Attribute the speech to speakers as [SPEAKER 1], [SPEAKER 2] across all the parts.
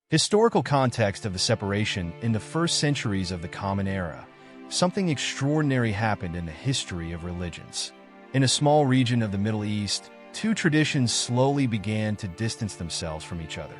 [SPEAKER 1] Historical context of the separation in the first centuries of the Common Era. Something extraordinary happened in the history of religions. In a small region of the Middle East, two traditions slowly began to distance themselves from each other.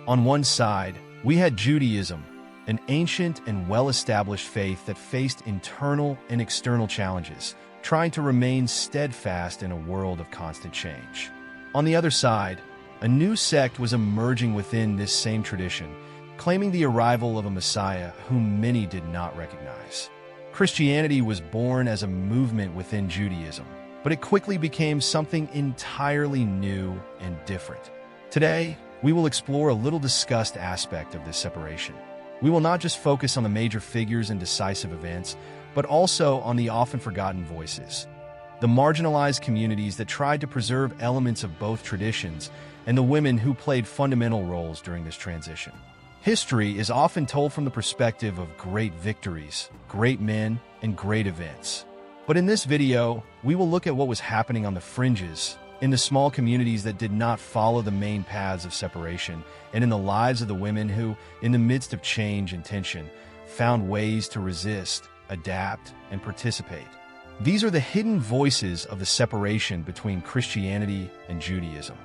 [SPEAKER 1] On one side, we had Judaism, an ancient and well-established faith that faced internal and external challenges, trying to remain steadfast in a world of constant change. On the other side, a new sect was emerging within this same tradition, claiming the arrival of a Messiah whom many did not recognize. Christianity was born as a movement within Judaism, but it quickly became something entirely new and different. Today, we will explore a little discussed aspect of this separation. We will not just focus on the major figures and decisive events, but also on the often forgotten voices, the marginalized communities that tried to preserve elements of both traditions, and the women who played fundamental roles during this transition. History is often told from the perspective of great victories, great men, and great events. But in this video, we will look at what was happening on the fringes, in the small communities that did not follow the main paths of separation, and in the lives of the women who, in the midst of change and tension, found ways to resist, adapt, and participate. These are the hidden voices of the separation between Christianity and Judaism.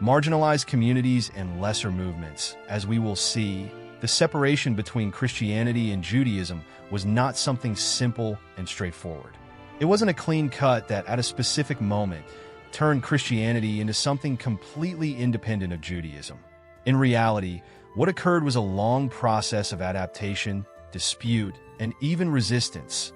[SPEAKER 1] Marginalized communities and lesser movements. As we will see, the separation between Christianity and Judaism was not something simple and straightforward. It wasn't a clean cut that, at a specific moment, turned Christianity into something completely independent of Judaism. In reality, what occurred was a long process of adaptation, dispute, and even resistance.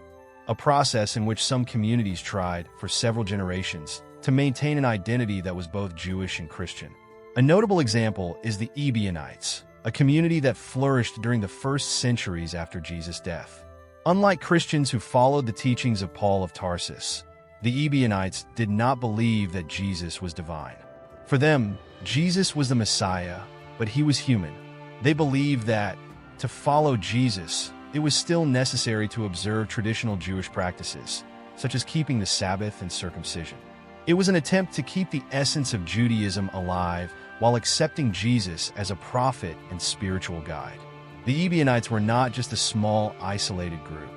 [SPEAKER 1] A process in which some communities tried, for several generations, to maintain an identity that was both Jewish and Christian. A notable example is the Ebionites, a community that flourished during the first centuries after Jesus' death. Unlike Christians who followed the teachings of Paul of Tarsus, the Ebionites did not believe that Jesus was divine. For them, Jesus was the Messiah, but he was human. They believed that, to follow Jesus, it was still necessary to observe traditional Jewish practices, such as keeping the Sabbath and circumcision. It was an attempt to keep the essence of Judaism alive while accepting Jesus as a prophet and spiritual guide. The Ebionites were not just a small, isolated group.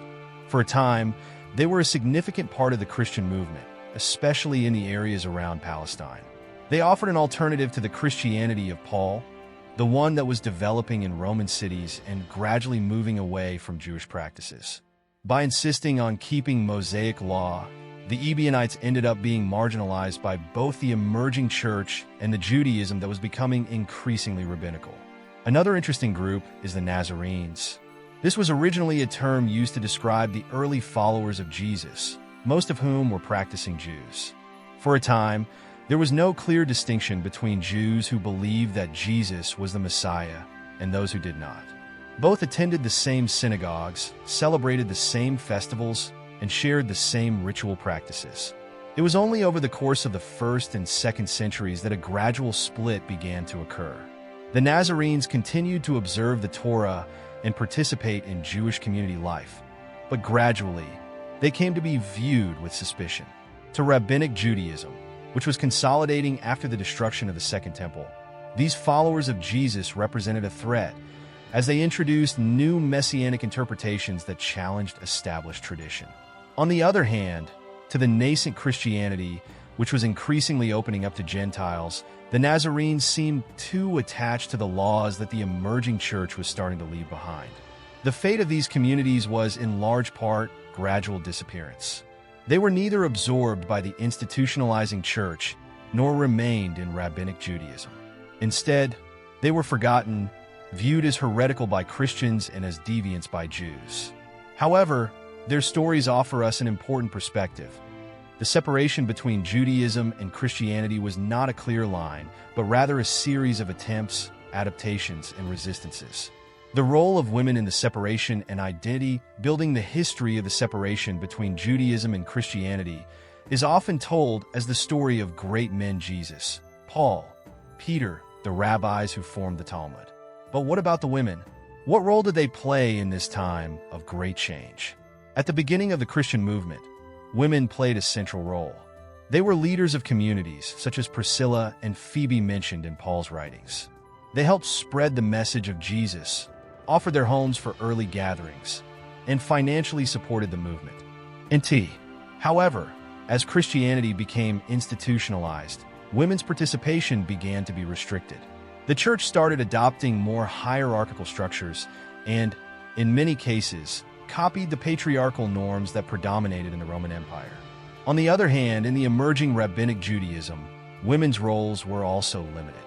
[SPEAKER 1] For a time, they were a significant part of the Christian movement, especially in the areas around Palestine. They offered an alternative to the Christianity of Paul, the one that was developing in Roman cities and gradually moving away from Jewish practices. By insisting on keeping Mosaic law, the Ebionites ended up being marginalized by both the emerging church and the Judaism that was becoming increasingly rabbinical. Another interesting group is the Nazarenes. This was originally a term used to describe the early followers of Jesus, most of whom were practicing Jews. For a time, there was no clear distinction between Jews who believed that Jesus was the Messiah and those who did not. Both attended the same synagogues, celebrated the same festivals, and shared the same ritual practices. It was only over the course of the 1st and 2nd centuries that a gradual split began to occur. The Nazarenes continued to observe the Torah and participate in Jewish community life, but gradually, they came to be viewed with suspicion. To rabbinic Judaism, which was consolidating after the destruction of the Second Temple, these followers of Jesus represented a threat as they introduced new messianic interpretations that challenged established tradition. On the other hand, to the nascent Christianity, which was increasingly opening up to Gentiles, the Nazarenes seemed too attached to the laws that the emerging church was starting to leave behind. The fate of these communities was, in large part, gradual disappearance. They were neither absorbed by the institutionalizing church nor remained in rabbinic Judaism. Instead, they were forgotten, viewed as heretical by Christians and as deviants by Jews. However, their stories offer us an important perspective. The separation between Judaism and Christianity was not a clear line, but rather a series of attempts, adaptations, and resistances. The role of women in the separation and identity building the history of the separation between Judaism and Christianity is often told as the story of great men Jesus, Paul, Peter, the rabbis who formed the Talmud. But what about the women? What role did they play in this time of great change? At the beginning of the Christian movement, women played a central role. They were leaders of communities, such as Priscilla and Phoebe mentioned in Paul's writings. They helped spread the message of Jesus, offered their homes for early gatherings, and financially supported the movement. However, as Christianity became institutionalized, women's participation began to be restricted. The church started adopting more hierarchical structures and, in many cases, copied the patriarchal norms that predominated in the Roman Empire. On the other hand, in the emerging rabbinic Judaism, women's roles were also limited.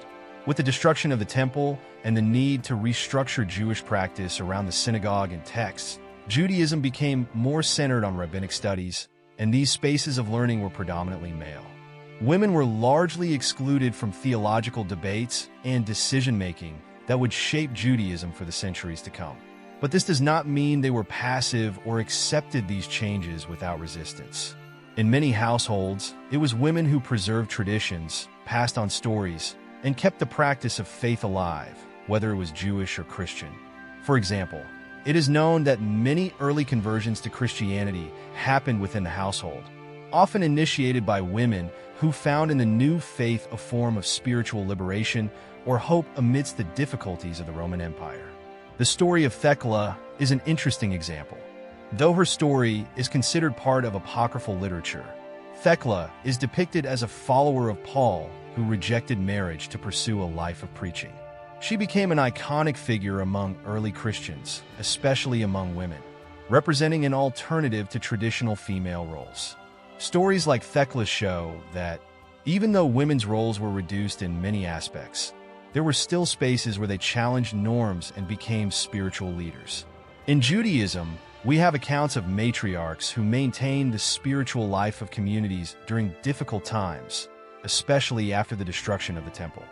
[SPEAKER 1] With the destruction of the temple and the need to restructure Jewish practice around the synagogue and texts, Judaism became more centered on rabbinic studies, and these spaces of learning were predominantly male. Women were largely excluded from theological debates and decision-making that would shape Judaism for the centuries to come. But this does not mean they were passive or accepted these changes without resistance. In many households, it was women who preserved traditions, passed on stories, and kept the practice of faith alive, whether it was Jewish or Christian. For example, it is known that many early conversions to Christianity happened within the household, often initiated by women who found in the new faith a form of spiritual liberation or hope amidst the difficulties of the Roman Empire. The story of Thecla is an interesting example. Though her story is considered part of apocryphal literature, Thecla is depicted as a follower of Paul who rejected marriage to pursue a life of preaching. She became an iconic figure among early Christians, especially among women, representing an alternative to traditional female roles. Stories like Thecla show that, even though women's roles were reduced in many aspects, there were still spaces where they challenged norms and became spiritual leaders. In Judaism, we have accounts of matriarchs who maintained the spiritual life of communities during difficult times, especially after the destruction of the temple.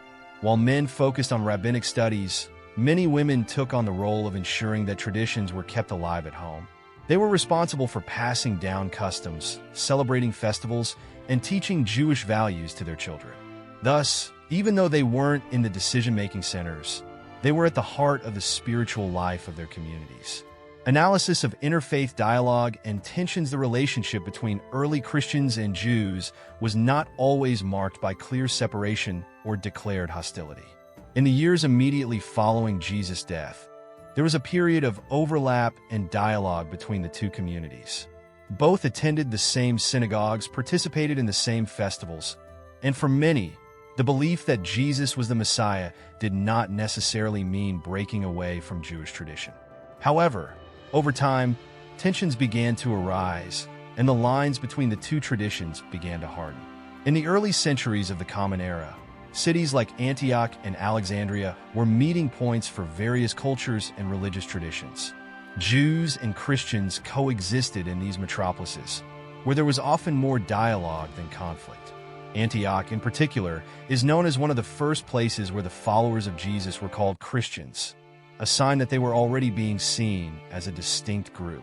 [SPEAKER 1] While men focused on rabbinic studies, many women took on the role of ensuring that traditions were kept alive at home. They were responsible for passing down customs, celebrating festivals, and teaching Jewish values to their children. Thus, even though they weren't in the decision-making centers, they were at the heart of the spiritual life of their communities. Analysis of interfaith dialogue and tensions. The relationship between early Christians and Jews was not always marked by clear separation or declared hostility. In the years immediately following Jesus' death, there was a period of overlap and dialogue between the two communities. Both attended the same synagogues, participated in the same festivals, and for many, the belief that Jesus was the Messiah did not necessarily mean breaking away from Jewish tradition. However, over time, tensions began to arise, and the lines between the two traditions began to harden. In the early centuries of the Common Era, cities like Antioch and Alexandria were meeting points for various cultures and religious traditions. Jews and Christians coexisted in these metropolises, where there was often more dialogue than conflict. Antioch, in particular, is known as one of the first places where the followers of Jesus were called Christians, a sign that they were already being seen as a distinct group.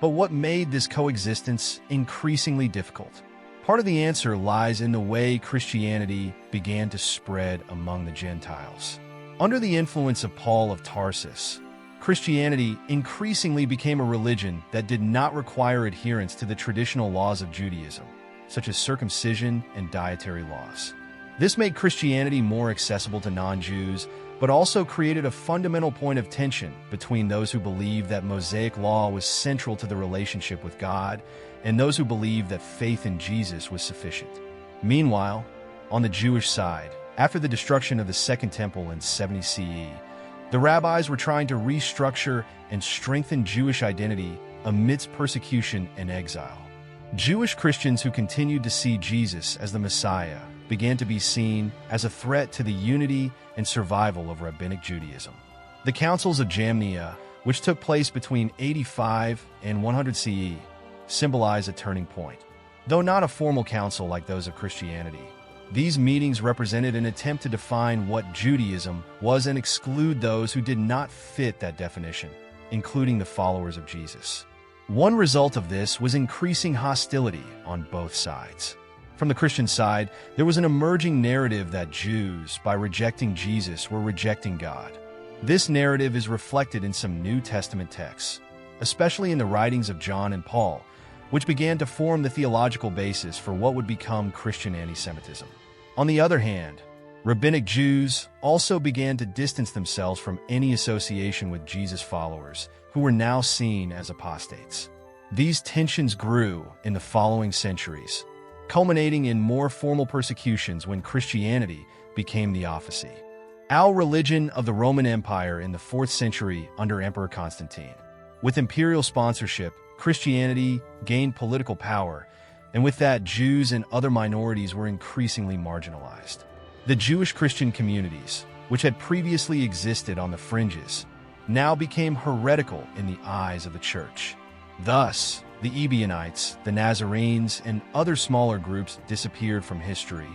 [SPEAKER 1] But what made this coexistence increasingly difficult? Part of the answer lies in the way Christianity began to spread among the Gentiles. Under the influence of Paul of Tarsus, Christianity increasingly became a religion that did not require adherence to the traditional laws of Judaism, such as circumcision and dietary laws. This made Christianity more accessible to non-Jews, but also created a fundamental point of tension between those who believed that Mosaic law was central to the relationship with God and those who believed that faith in Jesus was sufficient. Meanwhile, on the Jewish side, after the destruction of the Second Temple in 70 CE, the rabbis were trying to restructure and strengthen Jewish identity amidst persecution and exile. Jewish Christians who continued to see Jesus as the Messiah began to be seen as a threat to the unity and survival of rabbinic Judaism. The councils of Jamnia, which took place between 85 and 100 CE, symbolize a turning point. Though not a formal council like those of Christianity, these meetings represented an attempt to define what Judaism was and exclude those who did not fit that definition, including the followers of Jesus. One result of this was increasing hostility on both sides. From the Christian side, there was an emerging narrative that Jews, by rejecting Jesus, were rejecting God. This narrative is reflected in some New Testament texts, especially in the writings of John and Paul, which began to form the theological basis for what would become Christian anti-Semitism. On the other hand, Rabbinic Jews also began to distance themselves from any association with Jesus followers, who were now seen as apostates. These tensions grew in the following centuries, culminating in more formal persecutions when Christianity became theocracy. Our religion of the Roman Empire in the 4th century under Emperor Constantine. With imperial sponsorship, Christianity gained political power, and with that, Jews and other minorities were increasingly marginalized. The Jewish Christian communities, which had previously existed on the fringes, now became heretical in the eyes of the church. Thus, the Ebionites, the Nazarenes, and other smaller groups disappeared from history,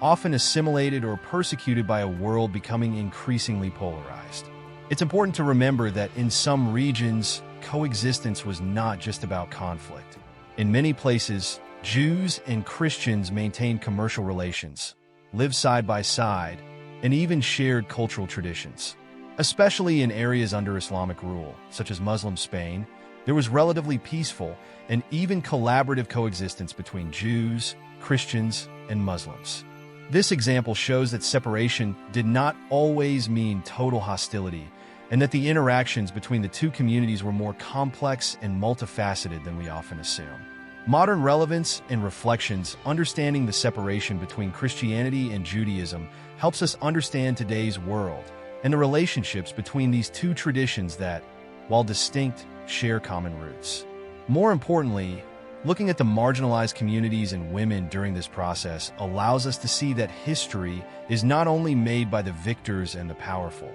[SPEAKER 1] often assimilated or persecuted by a world becoming increasingly polarized. It's important to remember that in some regions, coexistence was not just about conflict. In many places, Jews and Christians maintained commercial relations, lived side by side, and even shared cultural traditions. Especially in areas under Islamic rule, such as Muslim Spain, there was relatively peaceful and even collaborative coexistence between Jews, Christians, and Muslims. This example shows that separation did not always mean total hostility, and that the interactions between the two communities were more complex and multifaceted than we often assume. Modern relevance and reflections understanding the separation between Christianity and Judaism helps us understand today's world and the relationships between these two traditions that, while distinct, share common roots. More importantly, looking at the marginalized communities and women during this process allows us to see that history is not only made by the victors and the powerful.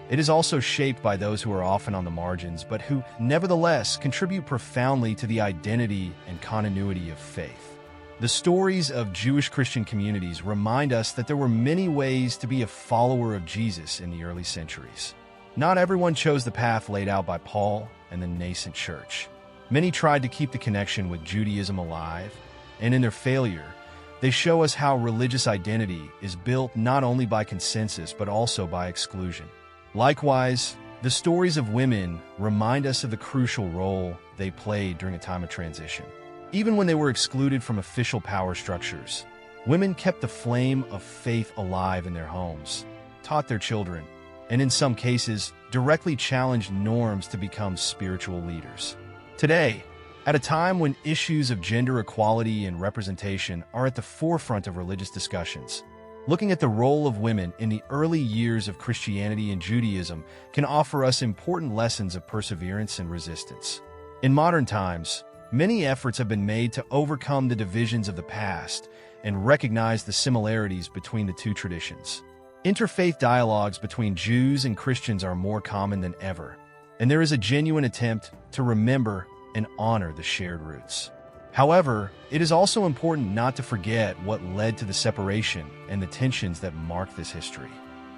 [SPEAKER 1] It is also shaped by those who are often on the margins, but who, nevertheless, contribute profoundly to the identity and continuity of faith. The stories of Jewish Christian communities remind us that there were many ways to be a follower of Jesus in the early centuries. Not everyone chose the path laid out by Paul and the nascent church. Many tried to keep the connection with Judaism alive, and in their failure, they show us how religious identity is built not only by consensus but also by exclusion. Likewise, the stories of women remind us of the crucial role they played during a time of transition. Even when they were excluded from official power structures, women kept the flame of faith alive in their homes, taught their children, and in some cases, directly challenged norms to become spiritual leaders. Today, at a time when issues of gender equality and representation are at the forefront of religious discussions, looking at the role of women in the early years of Christianity and Judaism can offer us important lessons of perseverance and resistance. In modern times, many efforts have been made to overcome the divisions of the past and recognize the similarities between the two traditions. Interfaith dialogues between Jews and Christians are more common than ever, and there is a genuine attempt to remember and honor the shared roots. However, it is also important not to forget what led to the separation and the tensions that marked this history.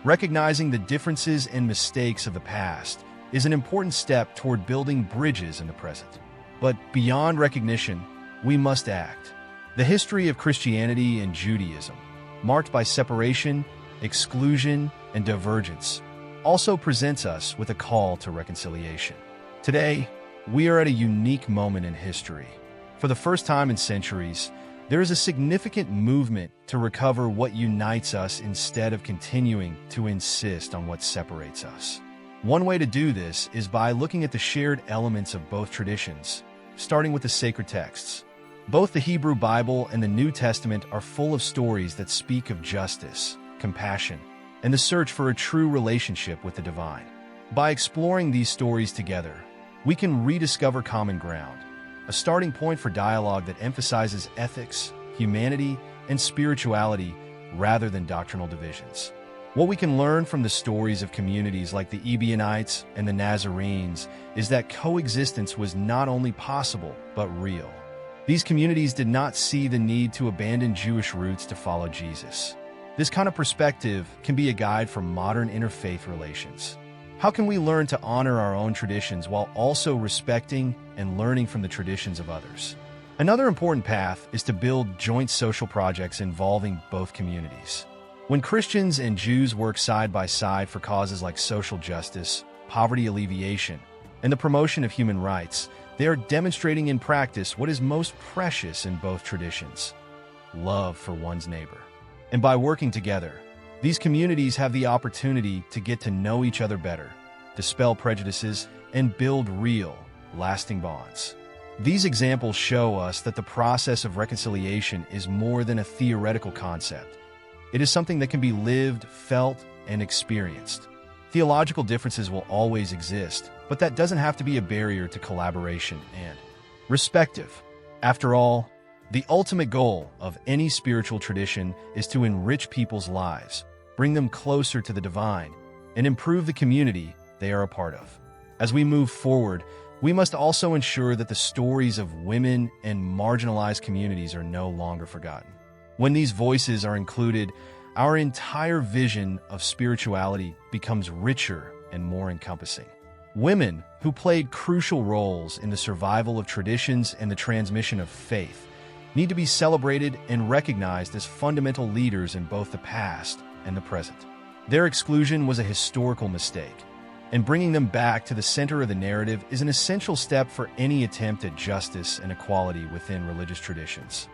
[SPEAKER 1] Recognizing the differences and mistakes of the past is an important step toward building bridges in the present. But beyond recognition, we must act. The history of Christianity and Judaism, marked by separation, exclusion, and divergence, also presents us with a call to reconciliation. Today, we are at a unique moment in history. For the first time in centuries, there is a significant movement to recover what unites us instead of continuing to insist on what separates us. One way to do this is by looking at the shared elements of both traditions, starting with the sacred texts. Both the Hebrew Bible and the New Testament are full of stories that speak of justice, compassion, and the search for a true relationship with the divine. By exploring these stories together, we can rediscover common ground, a starting point for dialogue that emphasizes ethics, humanity, and spirituality rather than doctrinal divisions. What we can learn from the stories of communities like the Ebionites and the Nazarenes is that coexistence was not only possible, but real. These communities did not see the need to abandon Jewish roots to follow Jesus. This kind of perspective can be a guide for modern interfaith relations. How can we learn to honor our own traditions while also respecting and learning from the traditions of others? Another important path is to build joint social projects involving both communities. When Christians and Jews work side by side for causes like social justice, poverty alleviation, and the promotion of human rights, they are demonstrating in practice what is most precious in both traditions: love for one's neighbor. And by working together, These communities have the opportunity to get to know each other better, dispel prejudices, and build real, lasting bonds. These examples show us that the process of reconciliation is more than a theoretical concept. It is something that can be lived, felt, and experienced. Theological differences will always exist, but that doesn't have to be a barrier to collaboration and respective. After all, the ultimate goal of any spiritual tradition is to enrich people's lives, bring them closer to the divine, and improve the community they are a part of. As we move forward, we must also ensure that the stories of women and marginalized communities are no longer forgotten. When these voices are included, our entire vision of spirituality becomes richer and more encompassing. Women, who played crucial roles in the survival of traditions and the transmission of faith, need to be celebrated and recognized as fundamental leaders in both the past and the present. Their exclusion was a historical mistake, and bringing them back to the center of the narrative is an essential step for any attempt at justice and equality within religious traditions.